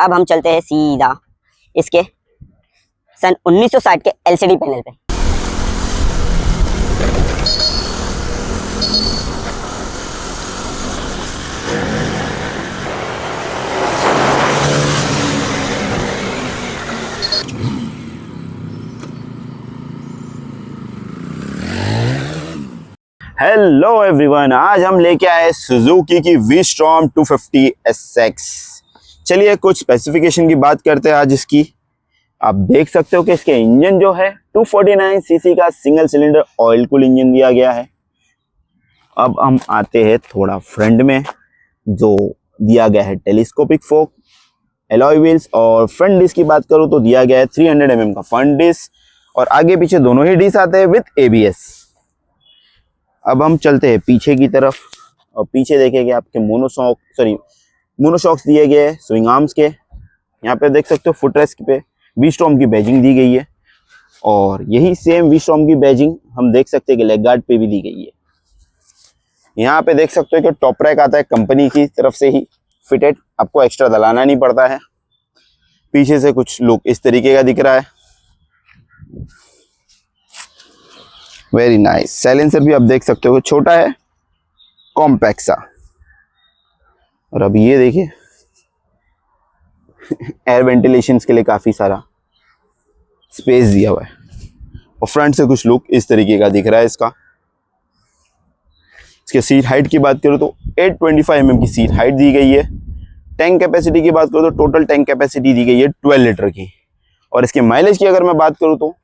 अब हम चलते हैं सीधा इसके सन 1960 के एलसीडी पैनल पे। हेलो एवरीवन, आज हम लेके आए सुजुकी की वी-स्टॉर्म 250 SX। चलिए कुछ स्पेसिफिकेशन की बात करते हैं आज इसकी। आप देख सकते हो कि इसके इंजन जो है 249 सीसी का single cylinder oil cool engine दिया गया है। अब हम आते हैं थोड़ा फ्रंट में, जो दिया गया है टेलीस्कोपिक फोक, एलॉय व्हील्स, और फ्रंट डिस्क की बात करूँ तो दिया गया है 300 mm का फ्रंट डिस्क, और आगे पीछे दोनों ही डिस्क आते हैं विद ABS। अब हम चलते हैं पीछे की तरफ, और पीछे देखेंगे आपके मोनोशॉक्स दिए गए हैं स्विंग आर्म्स के। यहाँ पे देख सकते हो फुटरेस्ट पे वी-स्टॉर्म की बैजिंग दी गई है, और यही सेम वी-स्टॉर्म की बैजिंग हम देख सकते हैं कि लेग गार्ड पे भी दी गई है। यहाँ पे देख सकते हो कि टॉप रैक आता है कंपनी की तरफ से ही फिटेड, आपको एक्स्ट्रा दलाना नहीं पड़ता है। पीछे से कुछ लुक इस तरीके का दिख रहा है, वेरी नाइस। साइलेंसर भी आप देख सकते हो छोटा है, कॉम्पैक्ट सा। और अब ये देखिए एयर वेंटिलेशन के लिए काफी सारा स्पेस दिया हुआ है, और फ्रंट से कुछ लुक इस तरीके का दिख रहा है इसका। इसके सीट हाइट की बात करूँ तो 825 mm की सीट हाइट दी गई है। टैंक कैपेसिटी की बात करूँ तो टोटल टैंक कैपेसिटी दी गई है 12 लीटर की, और इसके माइलेज की अगर मैं बात करूँ तो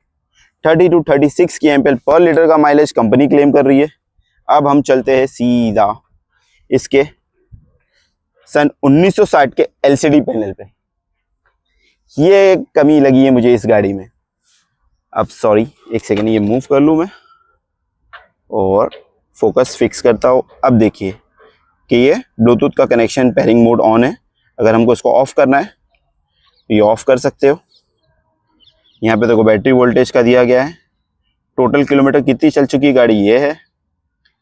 30 to 36 की एम्पीयर पर लीटर का माइलेज कंपनी क्लेम कर रही है। अब हम चलते हैं सीधा इसके सन 1960 के LCD पैनल पे। ये कमी लगी है मुझे इस गाड़ी में। अब सॉरी, एक सेकेंड, ये मूव कर लूँ मैं और फोकस फिक्स करता हूँ। अब देखिए कि ये ब्लूटूथ का कनेक्शन पेयरिंग मोड ऑन है। अगर हमको इसको ऑफ करना है तो ये ऑफ कर सकते हो। यहाँ पे देखो बैटरी वोल्टेज का दिया गया है, टोटल किलोमीटर कितनी चल चुकी है गाड़ी ये है।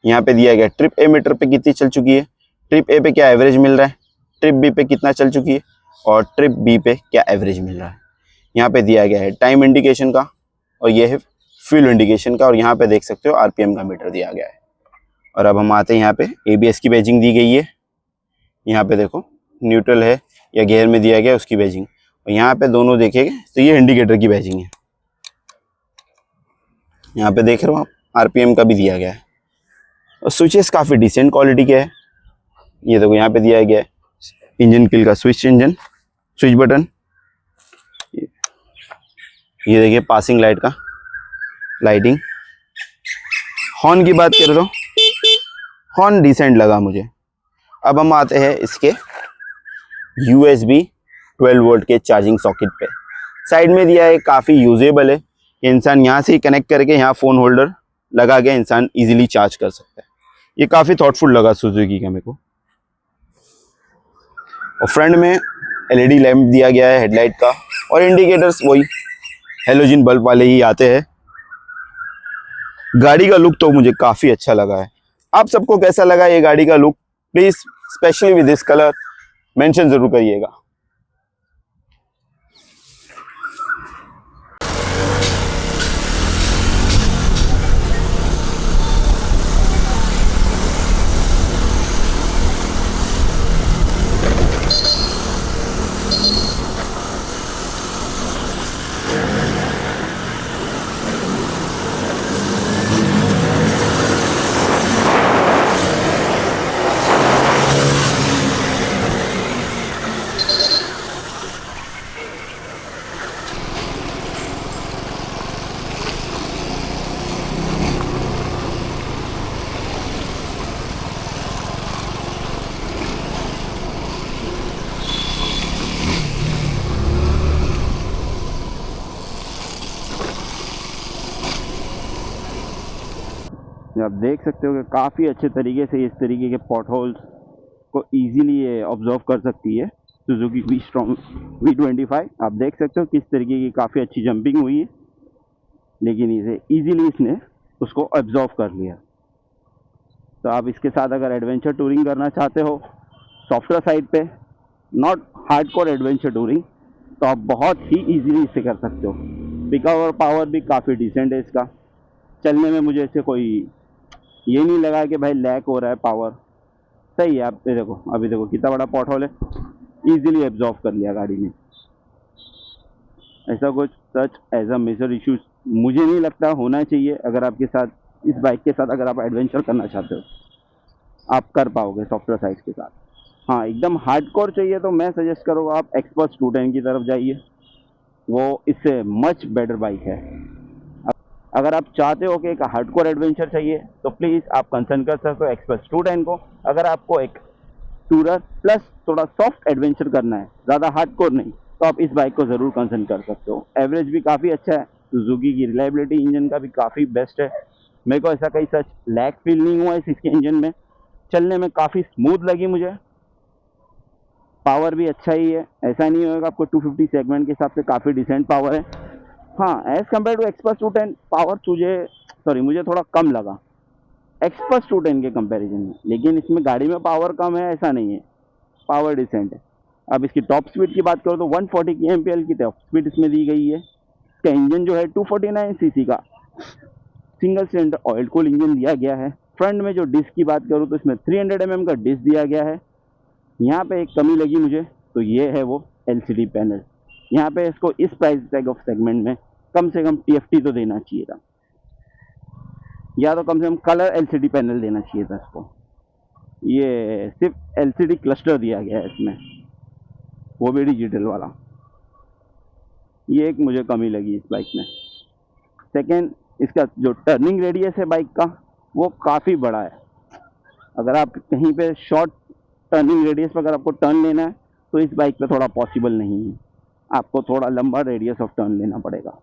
यहाँ पे दिया गया ट्रिप ए मीटर पे कितनी चल चुकी है, ट्रिप ए पे क्या एवरेज मिल रहा है, ट्रिप बी पे कितना चल चुकी है, और ट्रिप बी पे क्या एवरेज मिल रहा है। यहाँ पे दिया गया है टाइम इंडिकेशन का, और ये है फ्यूल इंडिकेशन का, और यहाँ पे देख सकते हो RPM का मीटर दिया गया है। और अब हम आते हैं यहाँ पे ABS की बैजिंग दी गई है। यहाँ पे देखो न्यूट्रल है या गियर में दिया गया उसकी बैजिंग, और यहाँ पे दोनों देखेंगे तो ये इंडिकेटर की बैजिंग है। यहाँ पे देख रहे हो आप RPM का भी दिया गया है, और स्विचेस काफ़ी डिसेंट क्वालिटी के हैं। ये देखो यहाँ पे दिया गया है इंजन किल का स्विच बटन। ये देखिए पासिंग लाइट का लाइटिंग। हॉर्न की बात करें तो हॉर्न डिसेंट लगा मुझे। अब हम आते हैं इसके USB 12 वोल्ट के चार्जिंग सॉकेट पे। साइड में दिया है, काफ़ी यूजेबल है, इंसान यहाँ से ही कनेक्ट करके यहाँ फ़ोन होल्डर लगा के इंसान इजीली चार्ज कर सकता है। ये काफ़ी थॉटफुल लगा सुजुकी का मेरे को। और फ्रंट में LED लैंप दिया गया है हेडलाइट का, और इंडिकेटर्स वही हेलोजन बल्ब वाले ही आते हैं। गाड़ी का लुक तो मुझे काफ़ी अच्छा लगा है। आप सबको कैसा लगा ये गाड़ी का look, please specially with this colour mention ज़रूर करिएगा। आप देख सकते हो कि काफ़ी अच्छे तरीके से इस तरीके के पॉट होल्स को ईजीली ये ऑब्जर्व कर सकती है सुजुकी वी-स्टॉर्म V25। आप देख सकते हो किस तरीके की काफ़ी अच्छी जंपिंग हुई है, लेकिन इसे ईजीली इसने उसको ऑब्जर्व कर लिया। तो आप इसके साथ अगर एडवेंचर टूरिंग करना चाहते हो सॉफ्टवेयर साइड पे, नॉट हार्डकोर एडवेंचर टूरिंग, तो आप बहुत ही इजीली इसे कर सकते हो। पिकअप और पावर भी काफ़ी डिसेंट है इसका। चलने में मुझे ऐसे कोई ये नहीं लगा कि भाई लैग हो रहा है, पावर सही है। आप ये देखो, अभी देखो कितना बड़ा पॉट होल है, ईजिली एब्जॉर्व कर लिया गाड़ी ने। ऐसा कुछ such as a major issues मुझे नहीं लगता होना चाहिए। अगर आपके साथ इस बाइक के साथ अगर आप एडवेंचर करना चाहते हो, आप कर पाओगे सॉफ्टवेयर साइड के साथ। हाँ, एकदम हार्डकोर चाहिए तो मैं सजेस्ट करूँगा आप एक्सपर्ट स्टूडेंट की तरफ जाइए, वो इससे मच बेटर बाइक है। अगर आप चाहते हो कि एक हार्डकोर एडवेंचर चाहिए तो प्लीज़ आप कंसर्न कर सकते हो एक्सपर्ट स्टूडेंट को। अगर आपको एक टूरर प्लस थोड़ा सॉफ्ट एडवेंचर करना है, ज़्यादा हार्डकोर नहीं, तो आप इस बाइक को ज़रूर कंसर्न कर सकते हो। एवरेज भी काफ़ी अच्छा है, सुजुकी की रिलायबिलिटी इंजन का भी काफ़ी बेस्ट है। मेरे को ऐसा कहीं सच लैग फील नहीं हुआ इसके इंजन में, चलने में काफ़ी स्मूथ लगी मुझे। पावर भी अच्छा ही है, ऐसा नहीं होगा आपको 250 सेगमेंट के हिसाब से काफ़ी डिसेंट पावर है। हाँ, as compare to expert student power मुझे थोड़ा कम लगा एक्सपर्ट स्टूडेंट के कंपैरिजन में। लेकिन इसमें गाड़ी में पावर कम है ऐसा नहीं है, पावर डिसेंट है। अब इसकी टॉप स्पीड की बात करो तो 140 kmpl की टॉप स्पीड इसमें दी गई है। इसका इंजन जो है 249 सीसी का single cylinder oil cool engine दिया गया है। फ्रंट में जो डिस्क की बात करूँ तो इसमें 300 mm का डिस्क दिया गया है। यहाँ पे एक कमी लगी मुझे, तो ये है वो LCD पैनल। यहाँ पे इसको इस प्राइस टैग ऑफ सेगमेंट में कम से कम TFT तो देना चाहिए था, या तो कम से कम कलर LCD पैनल देना चाहिए था इसको। ये सिर्फ LCD क्लस्टर दिया गया है इसमें, वो भी डिजिटल वाला। ये एक मुझे कमी लगी इस बाइक में। सेकेंड, इसका जो टर्निंग रेडियस है बाइक का वो काफ़ी बड़ा है। अगर आप कहीं पे शॉर्ट टर्निंग रेडियस पर अगर आपको टर्न लेना है तो इस बाइक पे थोड़ा पॉसिबल नहीं है, आपको थोड़ा लंबा रेडियस ऑफ टर्न लेना पड़ेगा।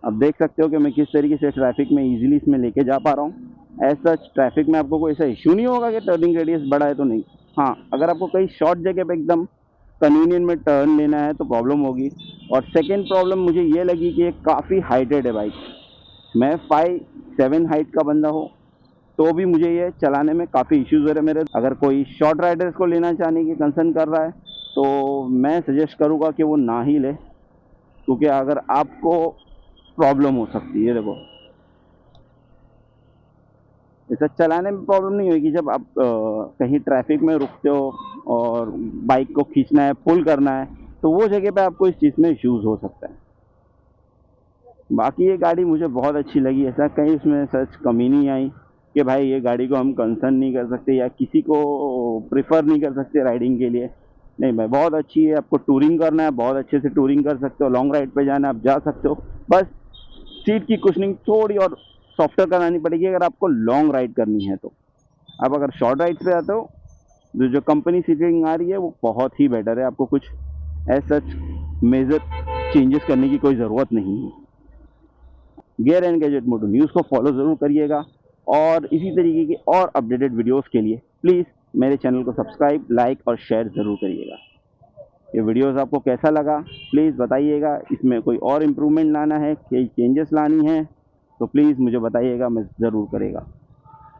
अब देख सकते हो कि मैं किस तरीके से ट्रैफिक में इजीली इसमें लेके जा पा रहा हूँ। एज सच ट्रैफिक में आपको कोई ऐसा इशू नहीं होगा कि टर्निंग रेडियस बड़ा है तो नहीं। हाँ, अगर आपको कहीं शॉर्ट जगह पे एकदम कन्वीनियंट में टर्न लेना है तो प्रॉब्लम होगी। और सेकेंड प्रॉब्लम मुझे ये लगी कि ये काफ़ी हाइटेड है बाइक। मैं 5'7" हाइट का बंदा हूँ, तो भी मुझे ये चलाने में काफ़ी इश्यूज़ हो रहे मेरे। अगर कोई शॉर्ट राइडर्स को लेना चाहने की कंसर्न कर रहा है तो मैं सजेस्ट करूँगा कि वो ना ही ले, क्योंकि अगर आपको प्रॉब्लम हो सकती है। देखो, ऐसा चलाने में प्रॉब्लम नहीं होगी जब आप कहीं ट्रैफिक में रुकते हो और बाइक को खींचना है, पुल करना है, तो वो जगह पे आपको इस चीज़ में इश्यूज़ हो सकता है। बाकी ये गाड़ी मुझे बहुत अच्छी लगी, ऐसा कहीं इसमें सच कमी नहीं आई कि भाई ये गाड़ी को हम कंसर्न नहीं कर सकते या किसी को प्रेफर नहीं कर सकते राइडिंग के लिए। नहीं भाई, बहुत अच्छी है। आपको टूरिंग करना है, बहुत अच्छे से टूरिंग कर सकते हो। लॉन्ग राइड पे जाना है, आप जा सकते हो। बस सीट की कुशनिंग थोड़ी और सॉफ्टवेयर करानी पड़ेगी अगर आपको लॉन्ग राइड करनी है तो। आप अगर शॉर्ट राइड पे आते हो, जो कंपनी सीटिंग आ रही है वो बहुत ही बेटर है। आपको कुछ एज सच मेजर चेंजेस करने की कोई ज़रूरत नहीं है। Gear and gadget moto news को फॉलो ज़रूर करिएगा, और इसी तरीके के और अपडेटेड वीडियोस के लिए प्लीज़ मेरे चैनल को सब्सक्राइब, लाइक और शेयर ज़रूर करिएगा। ये वीडियोस आपको कैसा लगा प्लीज़ बताइएगा। इसमें कोई और इम्प्रूवमेंट लाना है, कोई चेंजेस लानी है तो प्लीज़ मुझे बताइएगा, मैं ज़रूर करेगा।